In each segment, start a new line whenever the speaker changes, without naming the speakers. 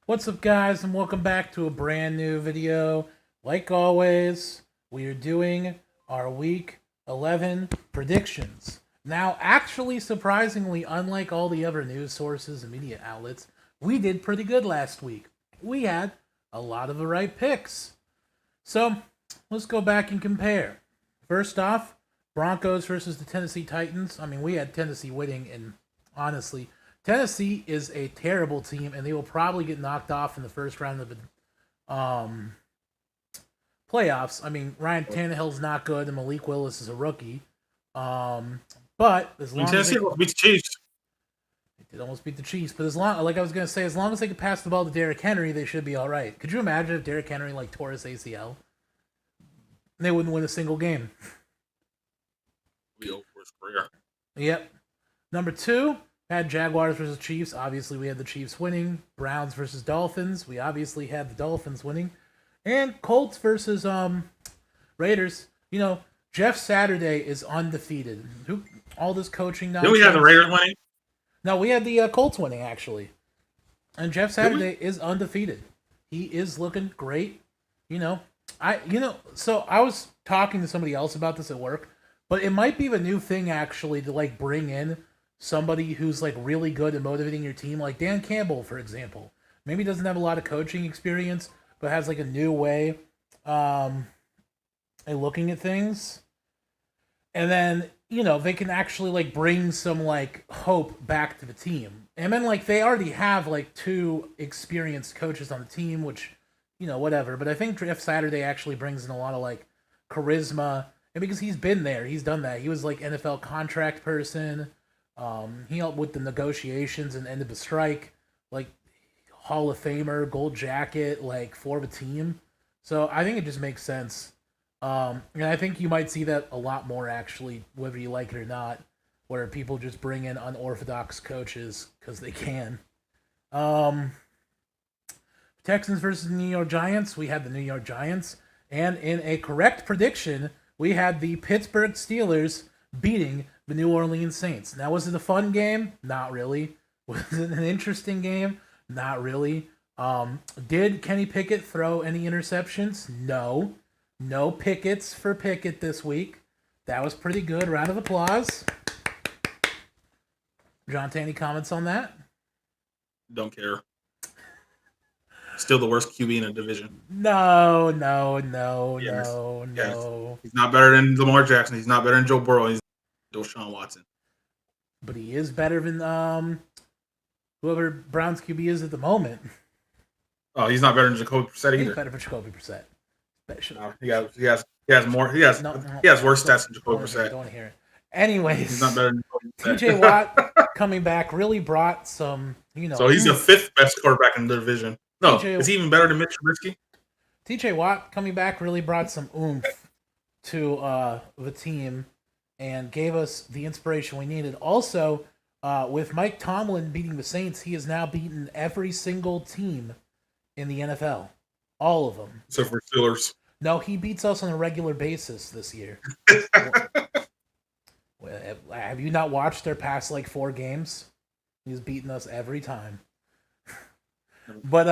What's up, guys, and welcome back to a brand new video. Like always, we are doing our Week 11 predictions. Now, actually, surprisingly, unlike all the other news sources and media outlets, we did pretty good last week. We had a lot of the right picks. So, let's go back and compare. First off, Broncos versus the Tennessee Titans. I mean, we had Tennessee winning, and honestly, Tennessee is a terrible team, and they will probably get knocked off in the first round of the playoffs. I mean, Ryan Tannehill's not good, and Malik Willis is a rookie. But as long as
Tennessee beats the Chiefs.
they did almost beat the Chiefs, but as long, like I was gonna say, as long as they could pass the ball to Derrick Henry, they should be all right. Could you imagine if Derrick Henry tore his ACL? They wouldn't win a single game.
We over his career.
Yep. Number 2, had Jaguars versus Chiefs. Obviously, we had the Chiefs winning. Browns versus Dolphins. We obviously had the Dolphins winning. And Colts versus Raiders. You know, Jeff Saturday is undefeated. All this coaching nonsense.
Did we have the Raiders winning?
No, we had the Colts winning, actually. And Jeff Saturday is undefeated. He is looking great. So I was talking to somebody else about this at work, but it might be the new thing, actually, to bring in somebody who's really good at motivating your team, like Dan Campbell, for example. Maybe doesn't have a lot of coaching experience, but has a new way at looking at things. And then, they can actually bring some hope back to the team. And then they already have 2 experienced coaches on the team, which, whatever. But I think Jeff Saturday actually brings in a lot of charisma. And because he's been there, he's done that. He was NFL contract person. He helped with the negotiations and ended the strike. Hall of Famer, gold jacket, for the team. So I think it just makes sense. And I think you might see that a lot more, actually, whether you like it or not, where people just bring in unorthodox coaches because they can. Texans versus the New York Giants. We had the New York Giants. And in a correct prediction, we had the Pittsburgh Steelers beating the New Orleans Saints. Now, was it a fun game? Not really. Was it an interesting game? Not really. Did Kenny Pickett throw any interceptions? No. No Pickets for Pickett this week. That was pretty good. Round of applause. John, any comments on that?
Don't care. Still the worst QB in the division.
No.
He's not better than Lamar Jackson. He's not better than Joe Burrow. He's Deshaun Watson.
But he is better than whoever Browns QB is at the moment.
Oh, he's not better than Jacoby Brissett either.
He's better for Jacoby Brissett.
No, he has more. He has worse stats than Jacoby Brissett.
Don't hear it. Anyways,
he's not better than
TJ Watt coming back really brought some,
So he's the 5th best quarterback in the division. No, is he even better than Mitch Trubisky?
TJ Watt coming back really brought some oomph to the team and gave us the inspiration we needed. Also, with Mike Tomlin beating the Saints, he has now beaten every single team in the NFL. All of them.
Except for Steelers.
No, he beats us on a regular basis this year. Have you not watched their past 4 games? He's beaten us every time. But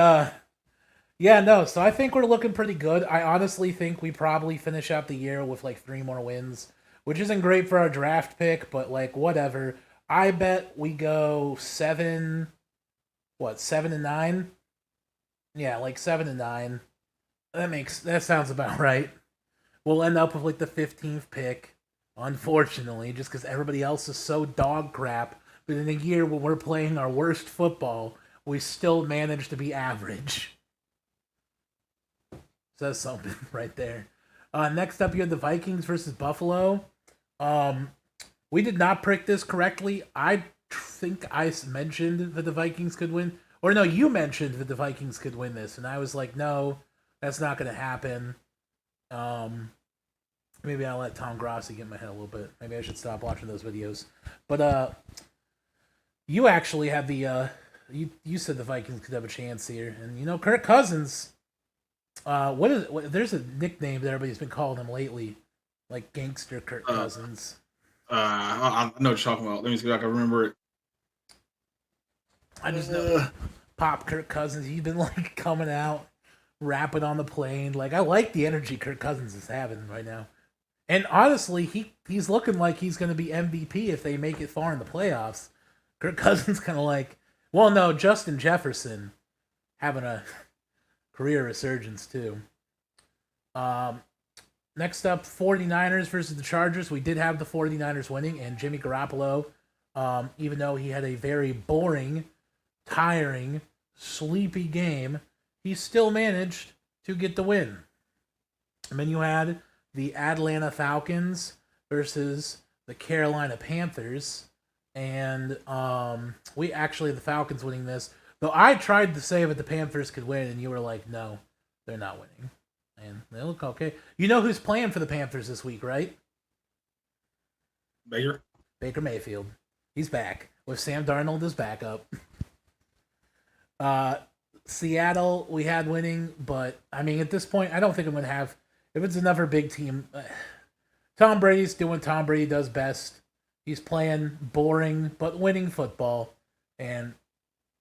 so I think we're looking pretty good. I honestly think we probably finish out the year with 3 more wins, which isn't great for our draft pick, but whatever. I bet we go 7 and 9? Yeah, 7 and 9. That sounds about right. We'll end up with the 15th pick, unfortunately, just because everybody else is so dog crap. But in a year when we're playing our worst football, we still manage to be average. Says something right there. Next up, you had the Vikings versus Buffalo. We did not pick this correctly. I think I mentioned that the Vikings could win. Or no, you mentioned that the Vikings could win this. And I was like, no, that's not going to happen. Maybe I'll let Tom Grossi get in my head a little bit. Maybe I should stop watching those videos. But you actually had the... You said the Vikings could have a chance here. And, Kirk Cousins... there's a nickname that everybody's been calling him lately. Gangster Kirk Cousins.
I know what you're talking about. Let me see if I can remember it.
I just know. pop Kirk Cousins. He's been like coming out, rapping on the plane. Like I like the energy Kirk Cousins is having right now. And honestly, he's looking like he's going to be MVP if they make it far in the playoffs. Kirk Cousins kind of like, well, no, Justin Jefferson having a career resurgence too. Next up, 49ers versus the Chargers. We did have the 49ers winning, and Jimmy Garoppolo, even though he had a very boring, tiring, sleepy game, he still managed to get the win. And then you had the Atlanta Falcons versus the Carolina Panthers. And the Falcons winning this. Though I tried to say that the Panthers could win, and you were like, no, they're not winning. And they look okay. You know who's playing for the Panthers this week, right? Baker Mayfield. He's back with Sam Darnold as backup. Seattle, we had winning, but I mean, at this point, I don't think I'm going to have. If it's another big team, Tom Brady's doing Tom Brady does best. He's playing boring but winning football, and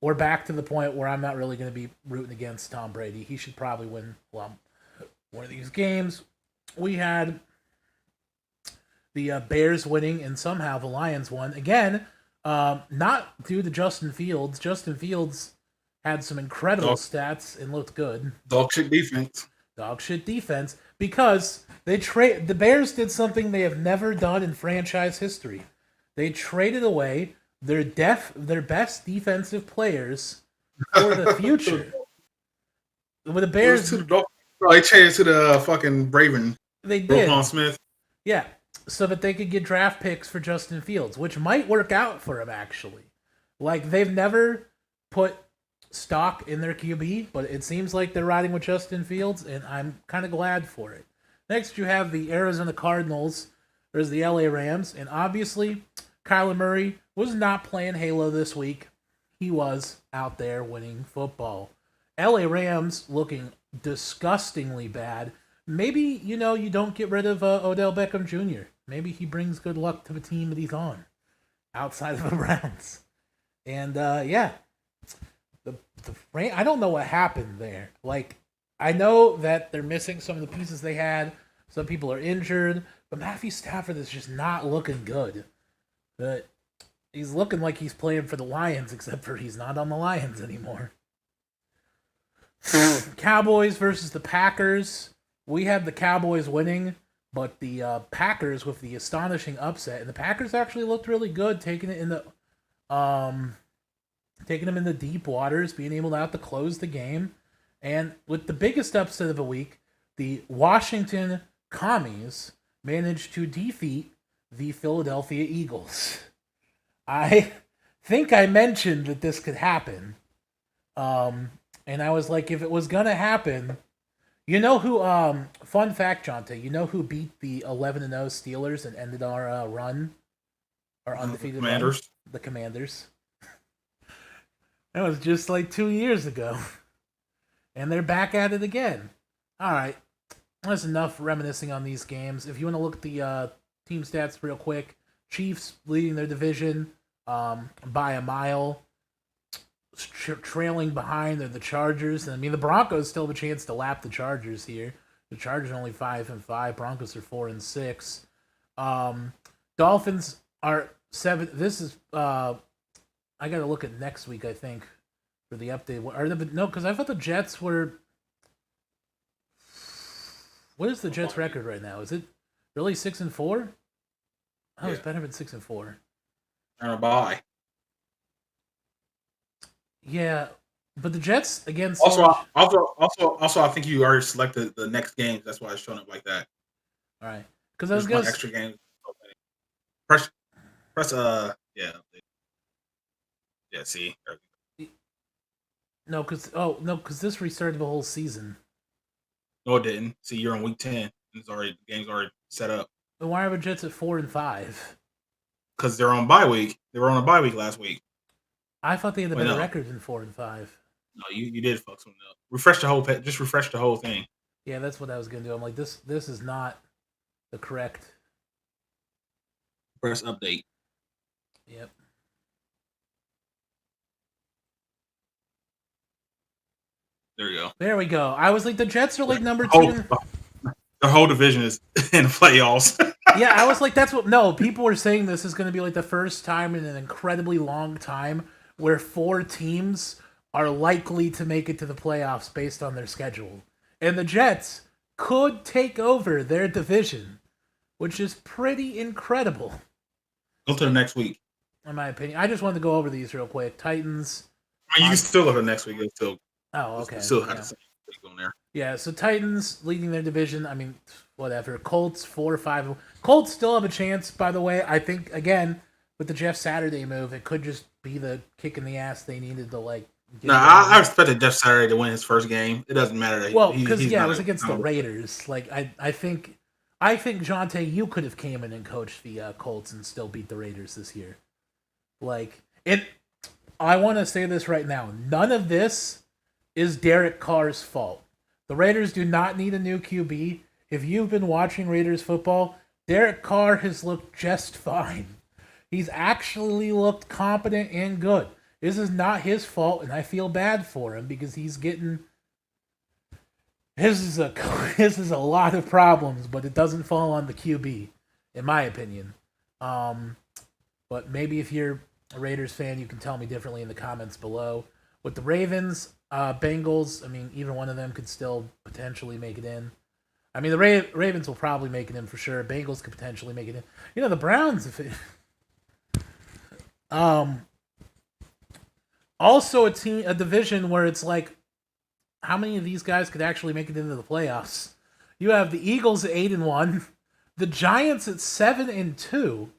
we're back to the point where I'm not really going to be rooting against Tom Brady. He should probably win one of these games. We had the Bears winning, and somehow the Lions won. Again, not due to Justin Fields. Justin Fields had some incredible stats and looked good.
Dog shit defense.
Because the Bears did something they have never done in franchise history. They traded away their best defensive players for the future. With the Bears,
they traded to the fucking Raven.
They did.
Roquan Smith.
Yeah, so that they could get draft picks for Justin Fields, which might work out for him, actually. Like, they've never put stock in their QB, but it seems like they're riding with Justin Fields, and I'm kind of glad for it. Next, you have the Arizona Cardinals versus the LA Rams, and obviously, Kyler Murray was not playing Halo this week. He was out there winning football. LA Rams looking disgustingly bad. Maybe, you don't get rid of Odell Beckham Jr. Maybe he brings good luck to the team that he's on outside of the Browns. And, I don't know what happened there. Like, I know that they're missing some of the pieces they had. Some people are injured. But Matthew Stafford is just not looking good. But he's looking like he's playing for the Lions, except for he's not on the Lions anymore. Cowboys versus the Packers. We had the Cowboys winning, but the Packers with the astonishing upset. And the Packers actually looked really good, taking them in the deep waters, being able to have to close the game. And with the biggest upset of the week, the Washington Commies managed to defeat the Philadelphia Eagles. I think I mentioned that this could happen. And I was like, if it was going to happen, you know who, fun fact, Jonte, you know who beat the 11-0 Steelers and ended our run? Our undefeated
Commanders.
run? The Commanders. That was just like 2 years ago. And they're back at it again. All right. That's enough reminiscing on these games. If you want to look at the team stats real quick, Chiefs leading their division by a mile. Trailing behind are the Chargers. And I mean, the Broncos still have a chance to lap the Chargers here. The Chargers are only 5-5. Broncos are 4-6. Dolphins are 7. This is I got to look at next week, I think, for the update. No, because I thought the Jets were. What is the Jets' record right now? Is it really 6-4? Oh, it's better than 6-4.
Bye.
Yeah, but the Jets against
also, I think you already selected the next games. That's why it's showing up like that.
All right, because I was going
extra game. Press see.
No, because this restarted the whole season.
No, it didn't. See, you're on week 10. The game's already set up.
Then why are the Jets at 4-5?
Because they're on bye week. They were on a bye week last week.
I thought they had a better record than 4-5.
No, you did fuck something up. Refresh the whole thing.
Yeah, that's what I was gonna do. I'm like, this is not the correct.
Press update.
Yep.
There you go.
There we go. I was like, the Jets are like number
Whole,
two.
the whole division is in the playoffs.
Yeah, I was like, that's what. No, people were saying this is going to be like the first time in an incredibly long time where 4 teams are likely to make it to the playoffs based on their schedule. And the Jets could take over their division, which is pretty incredible.
Go to the next week.
In my opinion. I just wanted to go over these real quick. Titans.
I mean, you can still go to the next week.
Oh, okay.
Still have the same week on there.
Yeah, so Titans leading their division. I mean, whatever. Colts 4-5. Colts still have a chance, by the way. I think, again, with the Jeff Saturday move, it could just be the kick in the ass they needed to, like...
No, I expected Jeff Saturday to win his first game. It doesn't matter.
Because, it was against the Raiders. Like, I think, Jonte, you could have came in and coached the Colts and still beat the Raiders this year. Like, I want to say this right now. None of this is Derek Carr's fault. The Raiders do not need a new QB. If you've been watching Raiders football, Derek Carr has looked just fine. He's actually looked competent and good. This is not his fault, and I feel bad for him because he's getting... This is a lot of problems, but it doesn't fall on the QB, in my opinion. But maybe if you're a Raiders fan, you can tell me differently in the comments below. With the Ravens, Bengals, I mean, either one of them could still potentially make it in. I mean, the Ravens will probably make it in for sure. Bengals could potentially make it in. You know, the Browns, also a division where it's like, how many of these guys could actually make it into the playoffs? You have the Eagles at 8-1, the Giants at 7-2.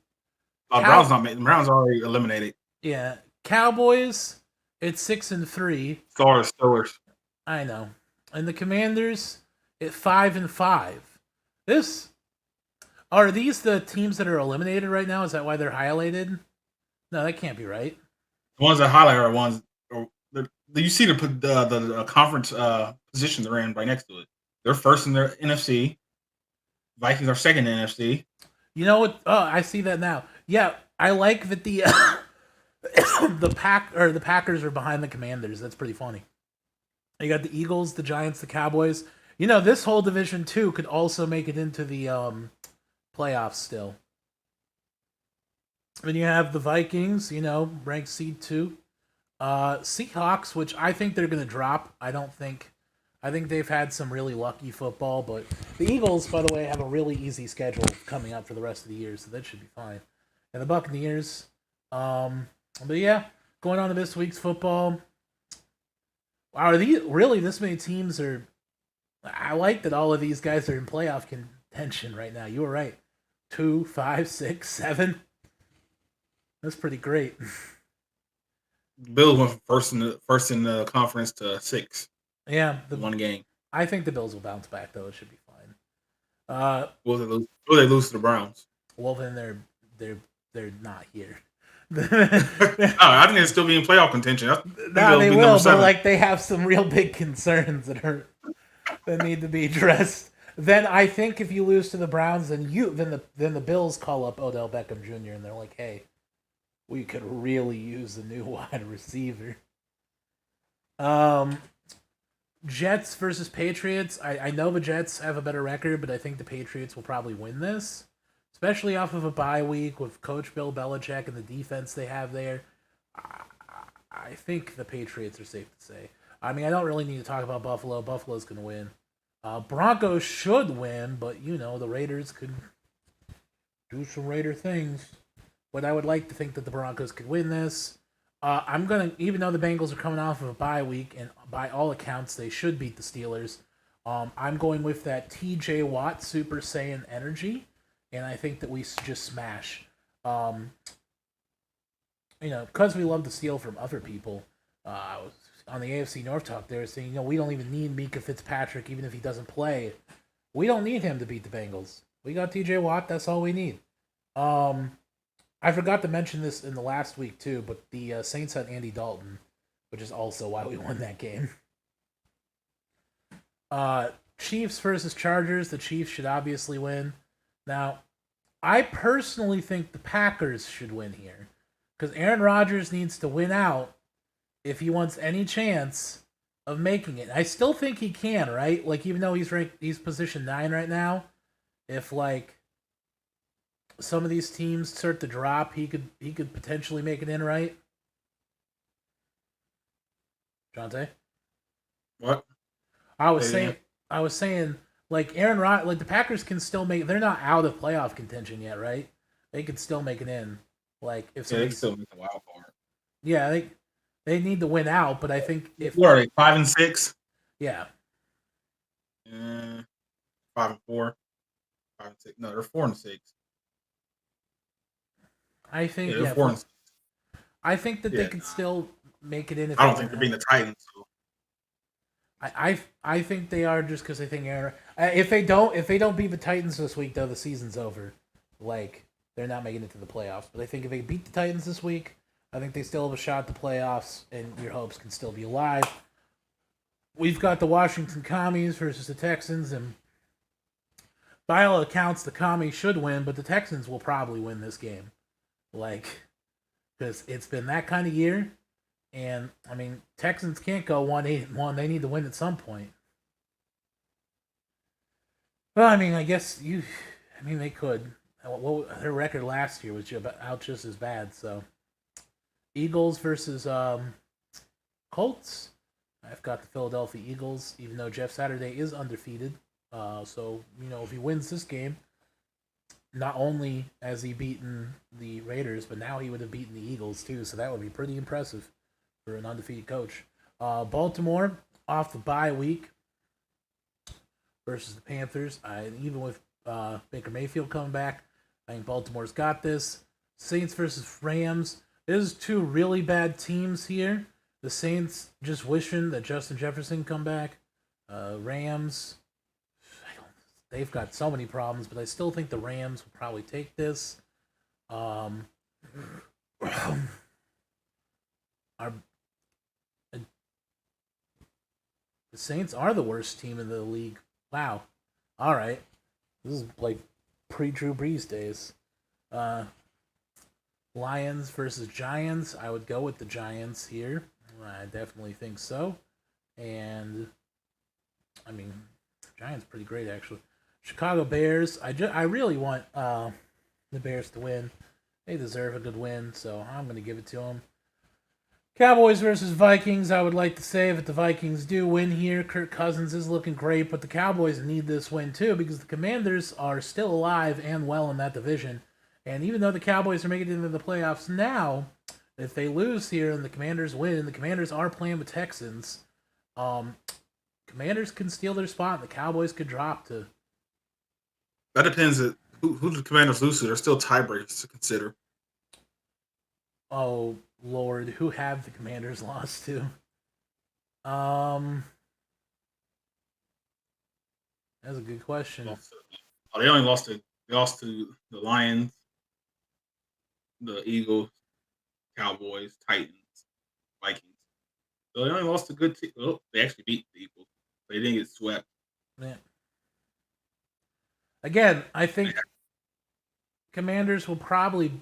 Browns already eliminated.
Yeah, Cowboys at 6-3.
Steelers.
I know, and the Commanders at 5-5. Are these the teams that are eliminated right now? Is that why they're highlighted? No, that can't be right.
The ones that highlight are ones. You see the conference position they're in right next to it. They're first in their NFC. Vikings are second in NFC.
You know what? Oh, I see that now. Yeah, I like that the the Packers are behind the Commanders. That's pretty funny. You got the Eagles, the Giants, the Cowboys. You know, this whole division too could also make it into the playoffs still. Then you have the Vikings, you know, ranked seed 2. Seahawks, which I think they're going to drop. I think they've had some really lucky football, but the Eagles, by the way, have a really easy schedule coming up for the rest of the year, so that should be fine. And the Buccaneers, but yeah, going on to this week's football. Wow, are these really this many teams are? I like that all of these guys are in playoff contention right now. You were right. 2, 5, 6, 7. That's pretty great.
Bills went first in the conference to 6.
Yeah,
one game.
I think the Bills will bounce back though. It should be fine.
Will they lose to the Browns?
Well, then they're not here.
No, I think they'll still be in playoff contention.
No, they will, but like they have some real big concerns that need to be addressed. Then I think if you lose to the Browns, then the Bills call up Odell Beckham Jr. and they're like, hey, we could really use a new wide receiver. Jets versus Patriots. I know the Jets have a better record, but I think the Patriots will probably win this. Especially off of a bye week with Coach Bill Belichick and the defense they have there. I think the Patriots are safe to say. I mean, I don't really need to talk about Buffalo. Buffalo's going to win. Broncos should win, but, you know, the Raiders could do some Raider things. But I would like to think that the Broncos could win this. I'm going to, even though the Bengals are coming off of a bye week, and by all accounts, they should beat the Steelers, I'm going with that TJ Watt Super Saiyan energy. And I think that we just smash. You know, because we love to steal from other people. On the AFC North talk, they were saying, you know, we don't even need Mika Fitzpatrick, even if he doesn't play. We don't need him to beat the Bengals. We got TJ Watt. That's all we need. I forgot to mention this in the last week, too, but the Saints had Andy Dalton, which is also why we won that game. Chiefs versus Chargers. The Chiefs should obviously win. Now, I personally think the Packers should win here. Because Aaron Rodgers needs to win out if he wants any chance of making it. I still think he can, right? Like even though he's position 9 right now, if like some of these teams start to drop, he could potentially make it in, right? Jonte?
What?
I was
Say it
saying
again.
I was saying like Aaron Rod like the Packers can still make they're not out of playoff contention yet, right? They could still make it in. Like if
Yeah, they
somebody's
still make the wild card.
yeah, they need to win out, but I think if
What are they? 5-6.
yeah,
5-4. 5-6. No, they're 4-6.
I
Yeah,
think
they're
yeah,
4-6.
I think that they
Yeah,
could still make it in if
I
they
don't
win
think they're
out.
beating the Titans. So.
I think they are just because I think Aaron. If they don't beat the Titans this week, though, the season's over. Like they're not making it to the playoffs. But I think if they beat the Titans this week, I think they still have a shot at the playoffs, and your hopes can still be alive. We've got the Washington Commies versus the Texans, and by all accounts, the Commies should win, but the Texans will probably win this game. Like, because it's been that kind of year. And I mean, Texans can't go 1-8-1. They need to win at some point. Well, I mean, I guess they could. Their record last year was just as bad. So, Eagles versus Colts. I've got the Philadelphia Eagles, even though Jeff Saturday is undefeated. So if he wins this game, not only has he beaten the Raiders, but now he would have beaten the Eagles too. So that would be pretty impressive for an undefeated coach. Baltimore off the bye week versus the Panthers. Even with Baker Mayfield coming back, I think Baltimore's got this. Saints versus Rams. There's two really bad teams here. The Saints just wishing that Justin Jefferson come back. Rams, they've got so many problems, but I still think the Rams will probably take this. The Saints are the worst team in the league. Wow. All right. This is like pre-Drew Brees days. Lions versus Giants. I would go with the Giants here. I definitely think so. And I mean, Giants pretty great actually. Chicago Bears. I really want the Bears to win. They deserve a good win, so I'm going to give it to them. Cowboys versus Vikings. I would like to say that the Vikings do win here. Kirk Cousins is looking great, but the Cowboys need this win too because the Commanders are still alive and well in that division. And even though the Cowboys are making it into the playoffs now, if they lose here and the Commanders win, the Commanders are playing with Texans. Commanders can steal their spot. And the Cowboys could drop to.
That depends on who the Commanders lose to. There's still tiebreakers to consider.
Oh Lord, who have the Commanders lost to? That's a good question.
They only lost to the Lions, the Eagles, Cowboys, Titans, Vikings. So they only lost to good teams. Well, they actually beat the Eagles. They didn't get swept.
Yeah. Again, I think Commanders will probably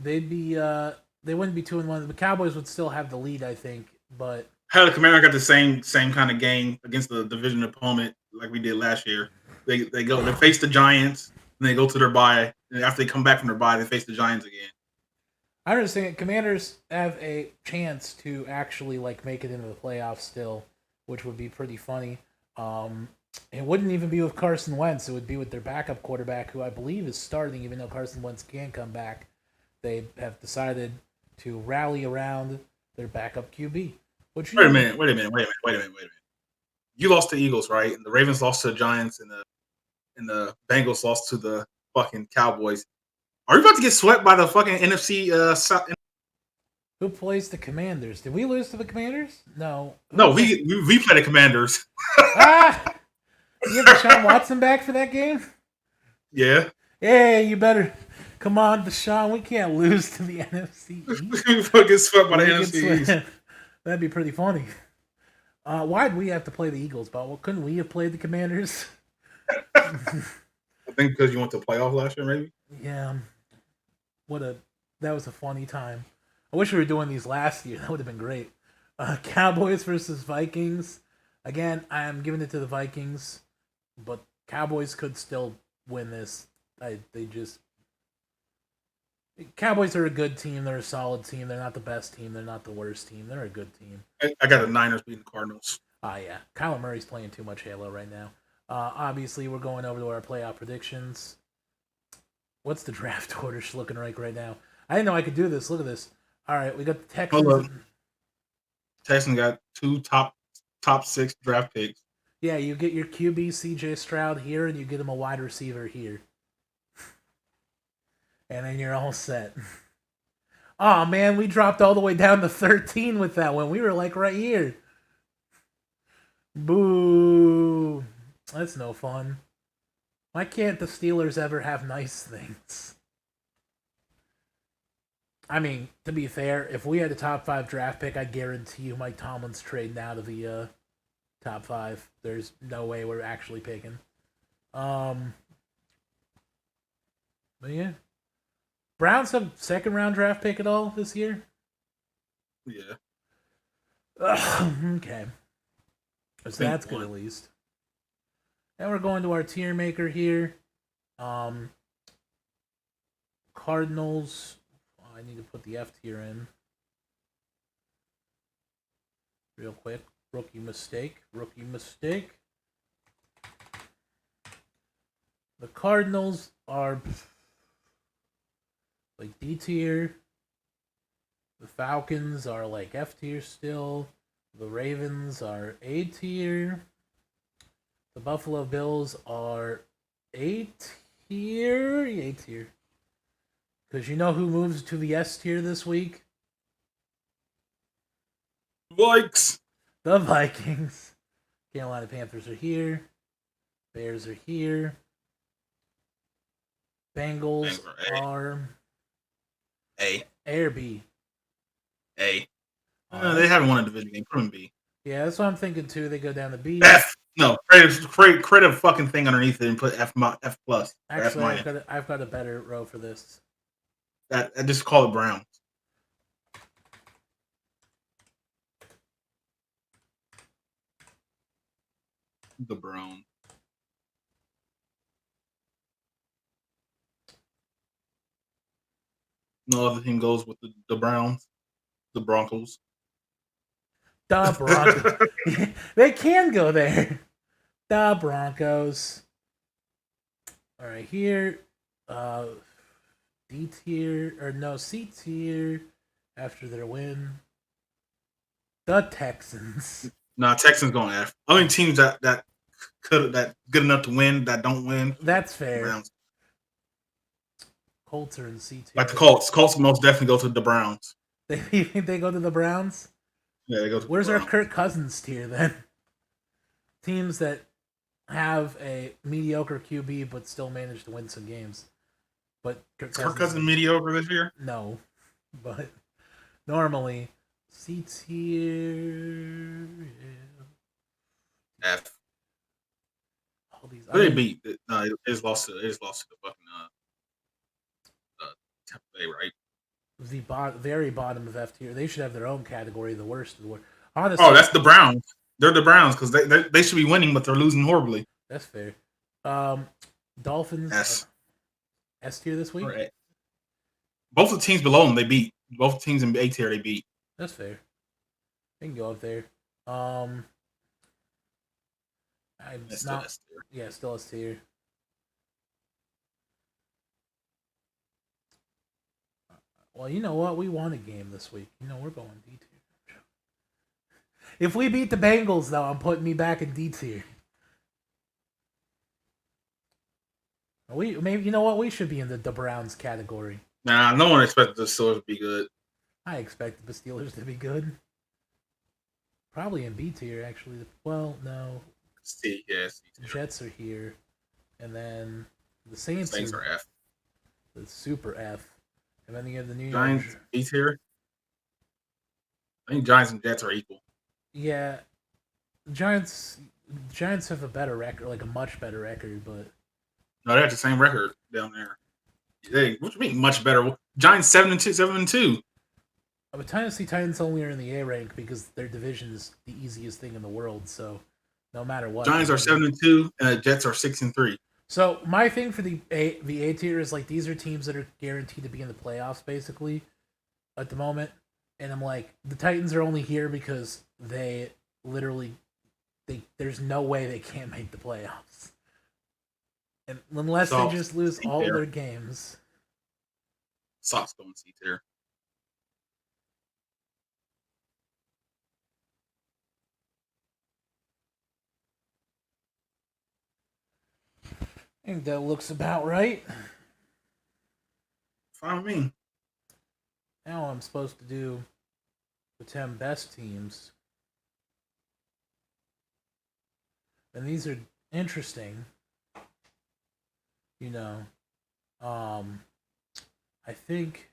they wouldn't be 2-1. The Cowboys would still have the lead, I think, but
how the Commanders got the same kind of game against the division opponent like we did last year. They face the Giants, and they go to their bye, and after they come back from their bye, they face the Giants again.
I understand Commanders have a chance to actually make it into the playoffs still, which would be pretty funny. It wouldn't even be with Carson Wentz. It would be with their backup quarterback, who I believe is starting, even though Carson Wentz can come back. They have decided to rally around their backup QB.
Wait a minute. You lost to the Eagles, right? And the Ravens lost to the Giants, and the Bengals lost to the fucking Cowboys. Are you about to get swept by the fucking NFC South?
Who plays the Commanders? Did we lose to the Commanders? No.
No, we play the Commanders.
You have Deshaun Watson back for that game?
Yeah.
Hey, you better come on, Deshaun. We can't lose to the NFC East.
We fucking swept by the NFC East.
That'd be pretty funny. Why'd we have to play the Eagles, but couldn't we have played the Commanders?
I think because you went to playoff last year, maybe.
Yeah. That was a funny time. I wish we were doing these last year. That would have been great. Cowboys versus Vikings. Again, I am giving it to the Vikings, but Cowboys could still win this. Cowboys are a good team. They're a solid team. They're not the best team. They're not the worst team. They're a good team.
I got the Niners beating the Cardinals.
Yeah. Kyler Murray's playing too much Halo right now. Obviously, we're going over to our playoff predictions. What's the draft order looking like right now? I didn't know I could do this. Look at this. All right, we got the Texans.
Texans got 2 top 6 draft picks.
Yeah, you get your QB CJ Stroud here, and you get him a wide receiver here. And then you're all set. Oh man, we dropped all the way down to 13 with that one. We were like right here. Boo. That's no fun. Why can't the Steelers ever have nice things? I mean, to be fair, if we had a top 5 draft pick, I guarantee you Mike Tomlin's trading out of the top 5. There's no way we're actually picking. But yeah. Browns have second round draft pick at all this year?
Yeah.
Okay. So that's good at least. Then we're going to our tier maker here. Cardinals. Oh, I need to put the F tier in. Real quick. Rookie mistake. The Cardinals are like D tier. The Falcons are like F tier still. The Ravens are A tier. The Buffalo Bills are A tier. A tier. Because you know who moves to the S tier this week?
Vikes.
The Vikings. Carolina Panthers are here. Bears are here. Bengals are
A.
A or B?
A. They haven't won a division game. Put them B.
Yeah, that's what I'm thinking too. They go down to B.
F. No, create a fucking thing underneath it and put F plus.
Actually, I've got a better row for this.
I just call it Browns. The Browns. No other team goes with the Browns. The Broncos.
The Broncos. They can go there. The Broncos. All right, here. D tier or no C tier after their win. The Texans.
Nah, Texans going F. Only teams that good enough to win that don't win.
That's fair.
Browns.
Colts are in C tier.
Like the Colts. Colts most definitely go to the Browns.
They go to the Browns?
Yeah, they go to
Where's
the Browns.
our Kirk Cousins tier then? Teams that have a mediocre QB but still manage to win some games. But
Kirk Cousins mediocre this year?
No. But normally C tier
F.
All these
They beat. No, it is lost to the fucking Tampa Bay, right?
The very bottom of F tier. They should have their own category. The worst of the worst. Honestly,
that's the Browns. They're the Browns because they should be winning, but they're losing horribly.
That's fair. Dolphins S tier this week.
Right. Both the teams below them they beat. Both teams in A tier they beat.
That's fair. They can go up there. Still S tier. Yeah, still S tier. Well, you know what? We won a game this week. You know, we're going D tier. If we beat the Bengals, though, I'm putting me back in D tier. Maybe you know what? We should be in the Browns category.
Nah, no one expected the Steelers to be good.
I expected the Steelers to be good. Probably in B tier, actually. Well, no.
C tier.
Jets are here, and then the Saints
are F.
The super F, and then you have the New
Giants
York
B tier. I think Giants and Jets are equal.
Yeah, Giants have a better record, like a much better record, but
no, they have the same record down there. Hey, what do you mean much better? Giants 7-2.
But Tennessee Titans only are in the A rank because their division is the easiest thing in the world. So no matter what,
Giants are 7-2, and the Jets are 6-3.
So my thing for the A tier is like these are teams that are guaranteed to be in the playoffs basically at the moment, and I'm like the Titans are only here because they literally there's no way they can't make the playoffs, and unless they just lose all their games.
Sox going C tier.
I think that looks about right.
Fine with me.
Now I'm supposed to do the 10 best teams. And these are interesting. You know, I think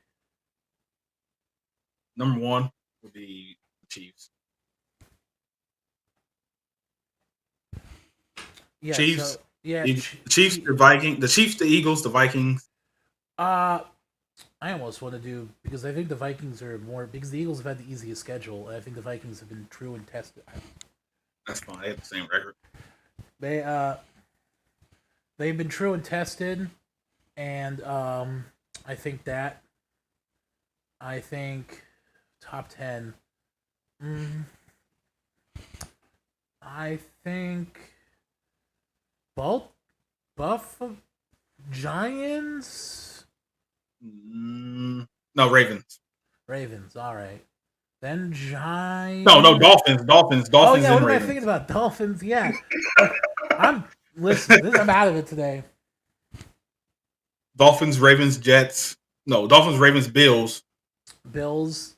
number 1 would be the Chiefs.
Yeah,
Chiefs.
So, yeah,
the Chiefs, the Vikings, the Chiefs, the Eagles, the Vikings.
I almost want to do because I think the Vikings are more because the Eagles have had the easiest schedule. And I think the Vikings have been true and tested.
That's fine. They have the same record.
They've been true and tested, and I think top 10. I think both Giants.
No, Ravens.
Ravens, all right. Then Giants.
No, Dolphins.
Oh yeah, what am
Ravens.
I thinking about? Dolphins, yeah. I'm out of it today.
Dolphins, Ravens, Jets. No, Dolphins, Ravens, Bills.
Bills.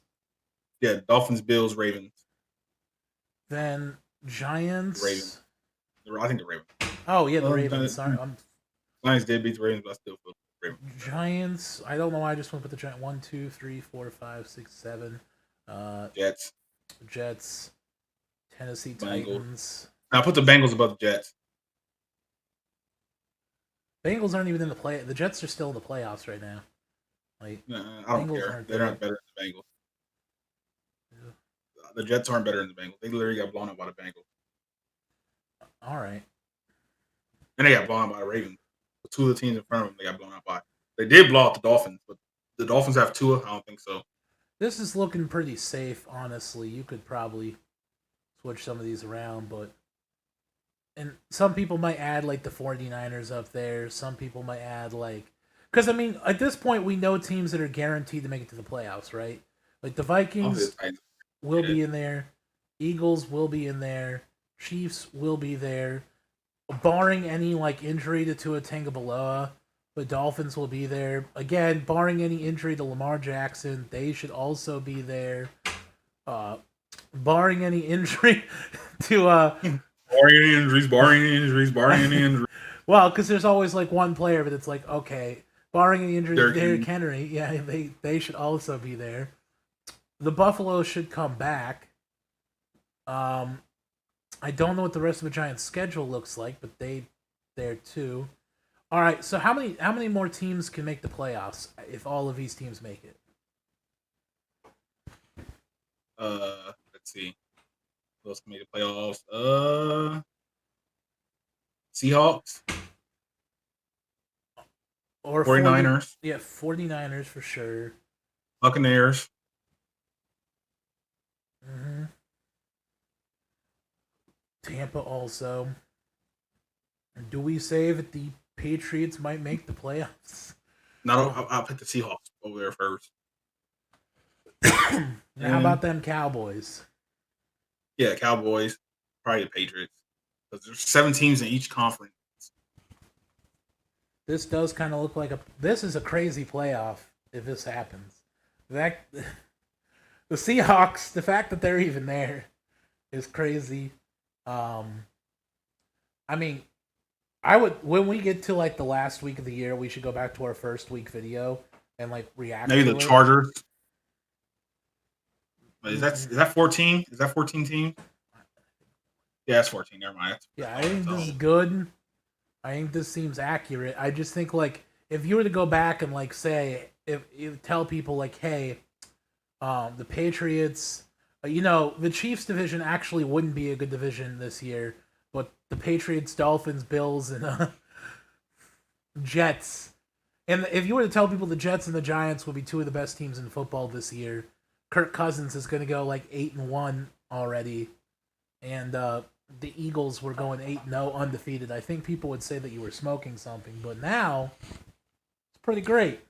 Yeah, Dolphins, Bills, Ravens.
Then Giants.
Ravens. I think the Ravens.
Oh yeah, the Ravens. Sorry,
Giants did beat the Ravens, but I still feel Ravens.
Giants. I don't know why I just want to put the Giants. 1, 2, 3, 4, 5, 6, 7. Jets. Tennessee Titans.
I put the Bengals above the Jets.
Bengals aren't even in the play. The Jets are still in the playoffs right now. Like,
I don't care. They're not better than the Bengals. Yeah. The Jets aren't better than the Bengals. They literally got blown up by the Bengals.
All right.
And they got blown out by the Ravens. The two of the teams in front of them, they got blown out by. They did blow out the Dolphins, but the Dolphins have Tua. I don't think so.
This is looking pretty safe, honestly. You could probably switch some of these around, but... And some people might add, like, the 49ers up there. Some people might add, like... Because, I mean, at this point, we know teams that are guaranteed to make it to the playoffs, right? Like, the Vikings will be in there. Eagles will be in there. Chiefs will be there. Barring any, like, injury to Tua Tagovailoa, the Dolphins will be there. Again, barring any injury to Lamar Jackson, they should also be there. Barring any injury to...
Barring any injuries.
Well, because there's always, like, one player, but it's like, okay, barring any injuries to Derrick Henry, yeah, they should also be there. The Buffalo should come back. I don't know what the rest of the Giants' schedule looks like, but they're too. All right, so how many more teams can make the playoffs if all of these teams make it?
Let's see. Who else can make the playoffs? Seahawks.
Or
49ers.
49ers for sure.
Buccaneers.
Mm-hmm. Tampa also. Do we say that the Patriots might make the playoffs?
No, I'll put the Seahawks over there first.
How about them Cowboys?
Yeah, Cowboys. Probably the Patriots. Because there's 7 teams in each conference.
This does kind of look like this is a crazy playoff if this happens. The Seahawks, the fact that they're even there is crazy. I mean, I would, when we get to like the last week of the year, we should go back to our first week video and like react.
Maybe the Chargers. But is that 14? Is that 14 teams? Yeah, it's 14. Never mind.
I think this is good. I think this seems accurate. I just think like if you were to go back and like say if you tell people like, hey, The Patriots, the Chiefs division actually wouldn't be a good division this year, but the Patriots, Dolphins, Bills, and Jets. And if you were to tell people the Jets and the Giants would be two of the best teams in football this year, Kirk Cousins is going to go like 8-1 already, and the Eagles were going 8-0 undefeated. I think people would say that you were smoking something, but now it's pretty great.